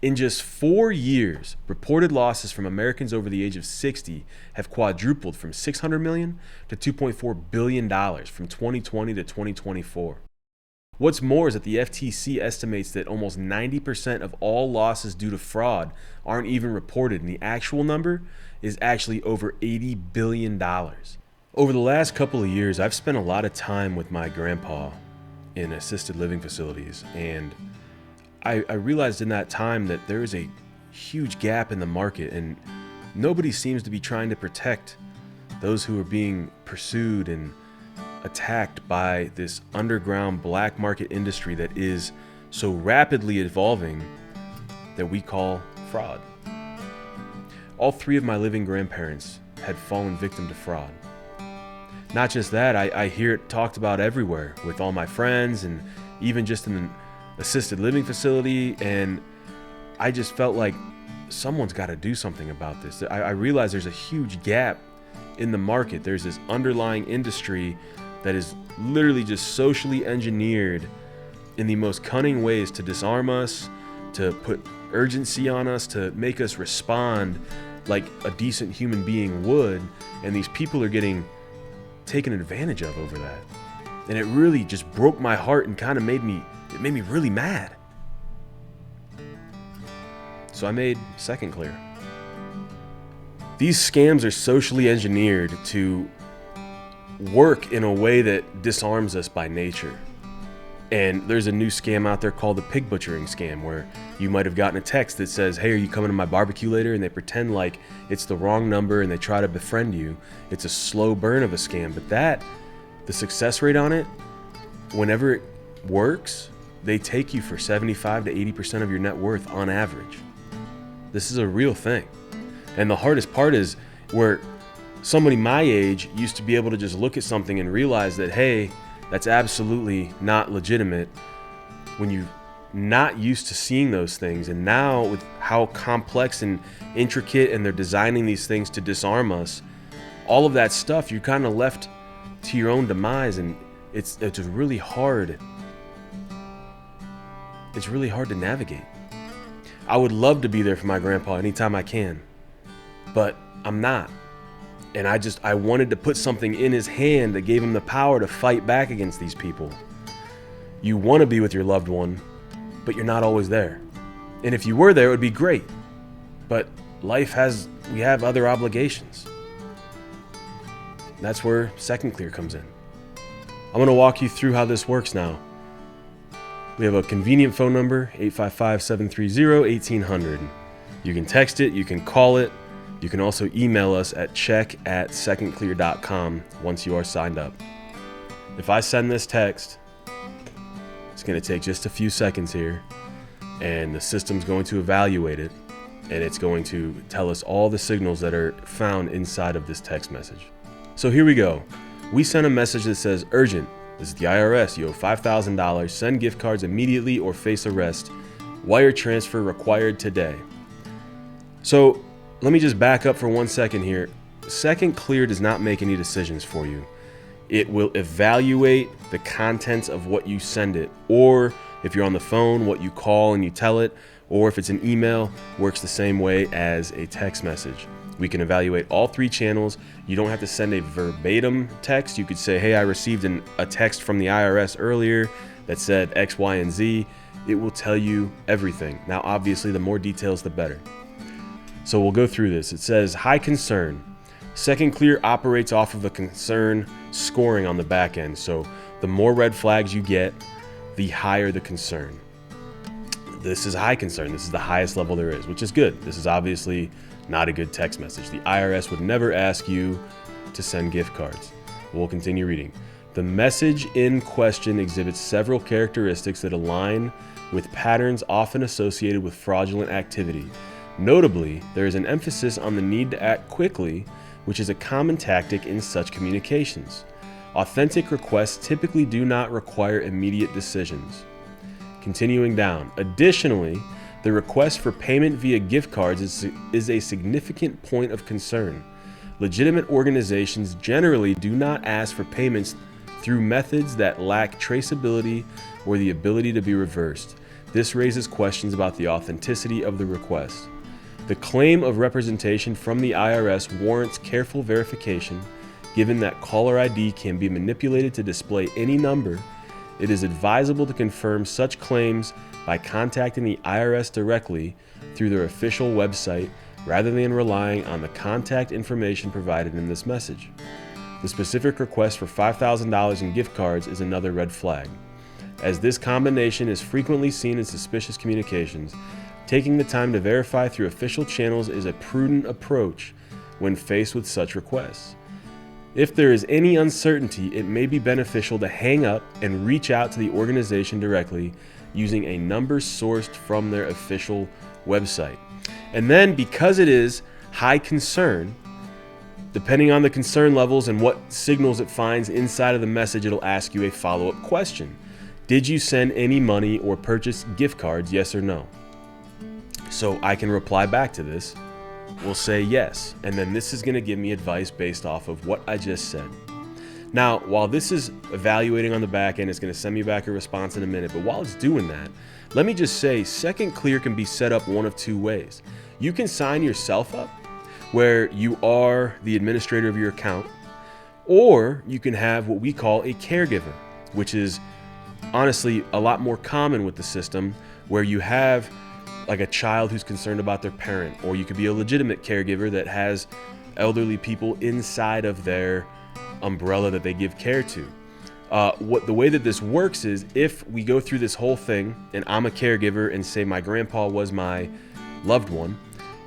In just 4 years, reported losses from Americans over the age of 60 have quadrupled from $600 million to $2.4 billion from 2020 to 2024. What's more is that the FTC estimates that almost 90% of all losses due to fraud aren't even reported, and the actual number is actually over $80 billion. Over the last couple of years, I've spent a lot of time with my grandpa in assisted living facilities, and I realized in that time that there is a huge gap in the market, and nobody seems to be trying to protect those who are being pursued and attacked by this underground black market industry that is so rapidly evolving that we call fraud. All three of my living grandparents had fallen victim to fraud. Not just that, I hear it talked about everywhere with all my friends and even just in the assisted living facility, and I just felt like someone's got to do something about this. I realize there's a huge gap in the market. There's this underlying industry that is literally just socially engineered in the most cunning ways to disarm us, to put urgency on us, to make us respond like a decent human being would, and these people are getting taken advantage of over that. And it really just broke my heart and kind of made me really mad. So I made Second Clear. These scams are socially engineered to work in a way that disarms us by nature. And there's a new scam out there called the pig butchering scam, where you might have gotten a text that says, "Hey, are you coming to my barbecue later?" And they pretend like it's the wrong number and they try to befriend you. It's a slow burn of a scam, but the success rate on it, whenever it works, they take you for 75 to 80% of your net worth on average. This is a real thing. And the hardest part is where somebody my age used to be able to just look at something and realize that, hey, that's absolutely not legitimate, when you're not used to seeing those things. And now with how complex and intricate and they're designing these things to disarm us, all of that stuff, you're kind of left to your own demise, and it's really hard. It's really hard to navigate. I would love to be there for my grandpa anytime I can, but I'm not. And I wanted to put something in his hand that gave him the power to fight back against these people. You want to be with your loved one, but you're not always there. And if you were there, it would be great. But we have other obligations. That's where Second Clear comes in. I'm going to walk you through how this works now. We have a convenient phone number, 855-730-1800. You can text it, you can call it. You can also email us at check@secondclear.com once you are signed up. If I send this text, it's going to take just a few seconds here, and the system's going to evaluate it, and it's going to tell us all the signals that are found inside of this text message. So here we go. We sent a message that says, "Urgent. This is the IRS. You owe $5,000. Send gift cards immediately or face arrest. Wire transfer required today." So let me just back up for 1 second here. Second Clear does not make any decisions for you. It will evaluate the contents of what you send it, or if you're on the phone, what you call and you tell it, or if it's an email, works the same way as a text message. We can evaluate all three channels. You don't have to send a verbatim text. You could say, "Hey, I received a text from the IRS earlier that said X, Y, and Z." It will tell you everything. Now, obviously, the more details, the better. So we'll go through this. It says, "High concern." Second Clear operates off of a concern scoring on the back end. So the more red flags you get, the higher the concern. This is high concern. This is the highest level there is, which is good. This is obviously not a good text message. The IRS would never ask you to send gift cards. We'll continue reading. "The message in question exhibits several characteristics that align with patterns often associated with fraudulent activity. Notably, there is an emphasis on the need to act quickly, which is a common tactic in such communications. Authentic requests typically do not require immediate decisions." Continuing down. "Additionally, the request for payment via gift cards is a significant point of concern. Legitimate organizations generally do not ask for payments through methods that lack traceability or the ability to be reversed. This raises questions about the authenticity of the request. The claim of representation from the IRS warrants careful verification. Given that caller ID can be manipulated to display any number, it is advisable to confirm such claims by contacting the IRS directly through their official website rather than relying on the contact information provided in this message. The specific request for $5,000 in gift cards is another red flag. As this combination is frequently seen in suspicious communications, taking the time to verify through official channels is a prudent approach when faced with such requests. If there is any uncertainty, it may be beneficial to hang up and reach out to the organization directly using a number sourced from their official website. And then, because it is high concern, depending on the concern levels and what signals it finds inside of the message, it'll ask you a follow-up question. Did you send any money or purchase gift cards, yes or no? So I can reply back to this. We'll say yes, and then this is going to give me advice based off of what I just said. Now, while this is evaluating on the back end, it's going to send me back a response in a minute, but while it's doing that, let me just say Second Clear can be set up one of two ways. You can sign yourself up, where you are the administrator of your account, or you can have what we call a caregiver, which is honestly a lot more common with the system, where you have like a child who's concerned about their parent, or you could be a legitimate caregiver that has elderly people inside of their umbrella that they give care to. The way that this works is, if we go through this whole thing and I'm a caregiver and say my grandpa was my loved one,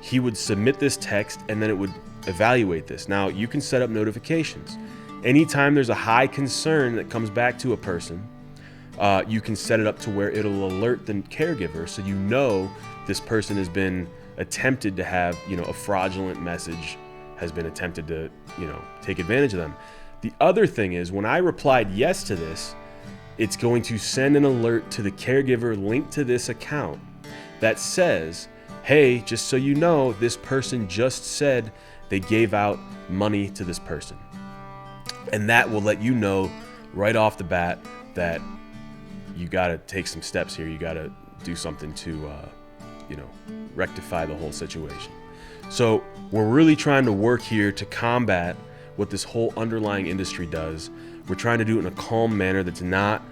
he would submit this text and then it would evaluate this. Now, you can set up notifications. Anytime there's a high concern that comes back to a person, you can set it up to where it'll alert the caregiver, so you know this person has been attempted to have, a fraudulent message has been attempted to, take advantage of them. The other thing is, when I replied yes to this, it's going to send an alert to the caregiver linked to this account that says, hey, just so you know, this person just said they gave out money to this person. And that will let you know right off the bat that you got to take some steps here. You got to do something to, rectify the whole situation. So we're really trying to work here to combat what this whole underlying industry does. We're trying to do it in a calm manner that's not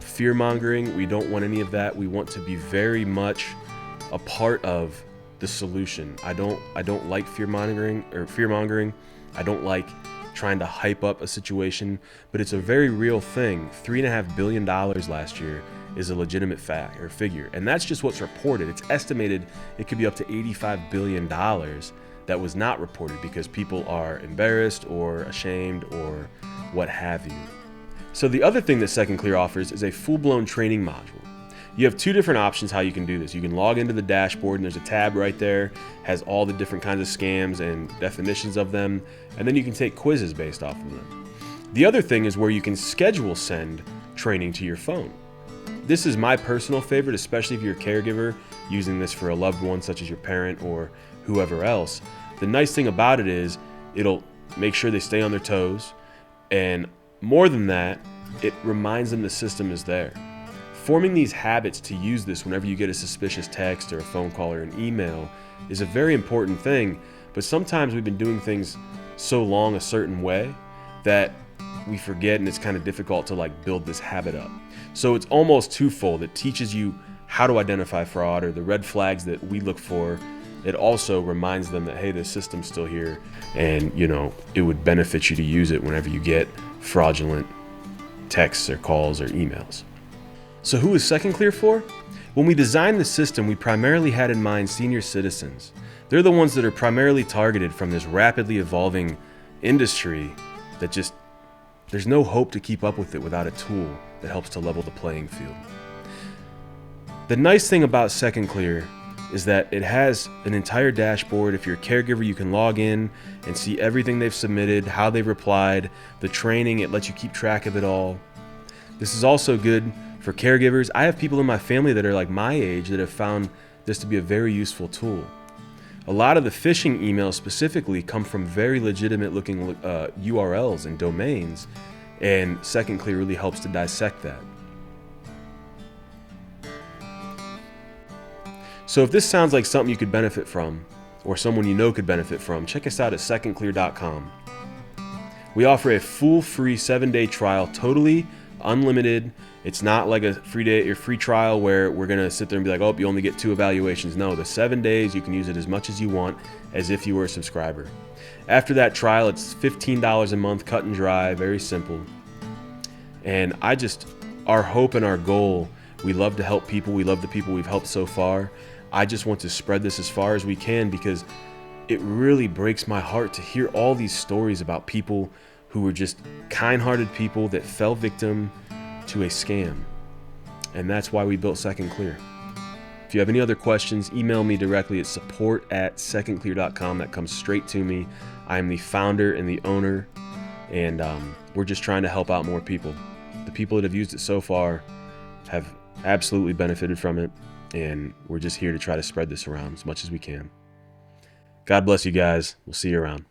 fear-mongering. We don't want any of that. We want to be very much a part of the solution. I don't like fear-mongering. I don't like trying to hype up a situation, but it's a very real thing. $3.5 billion last year is a legitimate fact or figure, and that's just what's reported. It's estimated it could be up to $85 billion that was not reported because people are embarrassed or ashamed or what have you. So the other thing that Second Clear offers is a full-blown training module. You have two different options how you can do this. You can log into the dashboard and there's a tab right there, has all the different kinds of scams and definitions of them, and then you can take quizzes based off of them. The other thing is where you can schedule send training to your phone. This is my personal favorite, especially if you're a caregiver using this for a loved one such as your parent or whoever else. The nice thing about it is it'll make sure they stay on their toes, and more than that, it reminds them the system is there. Forming these habits to use this whenever you get a suspicious text or a phone call or an email is a very important thing, but sometimes we've been doing things so long a certain way that we forget, and it's kind of difficult to build this habit up. So it's almost twofold. It teaches you how to identify fraud or the red flags that we look for. It also reminds them that, hey, the system's still here, and it would benefit you to use it whenever you get fraudulent texts or calls or emails. So who is Second Clear for? When we designed the system, we primarily had in mind senior citizens. They're the ones that are primarily targeted from this rapidly evolving industry that just, there's no hope to keep up with it without a tool that helps to level the playing field. The nice thing about Second Clear is that it has an entire dashboard. If you're a caregiver, you can log in and see everything they've submitted, how they've replied, the training, it lets you keep track of it all. This is also good for caregivers. I have people in my family that are like my age that have found this to be a very useful tool. A lot of the phishing emails specifically come from very legitimate looking URLs and domains, and Second Clear really helps to dissect that. So if this sounds like something you could benefit from, or someone you know could benefit from, check us out at secondclear.com. We offer a full free 7-day trial, totally unlimited. It's not like a free trial where we're going to sit there and be like, oh, you only get 2 evaluations. No, the 7 days, you can use it as much as you want, as if you were a subscriber. After that trial, it's $15 a month, cut and dry, very simple. And our hope and our goal, we love to help people. We love the people we've helped so far. I just want to spread this as far as we can, because it really breaks my heart to hear all these stories about people who were just kind-hearted people that fell victim to a scam. And that's why we built Second Clear. If you have any other questions, email me directly at support@secondclear.com. That comes straight to me. I am the founder and the owner, and we're just trying to help out more people. The people that have used it so far have absolutely benefited from it, and we're just here to try to spread this around as much as we can. God bless you guys. We'll see you around.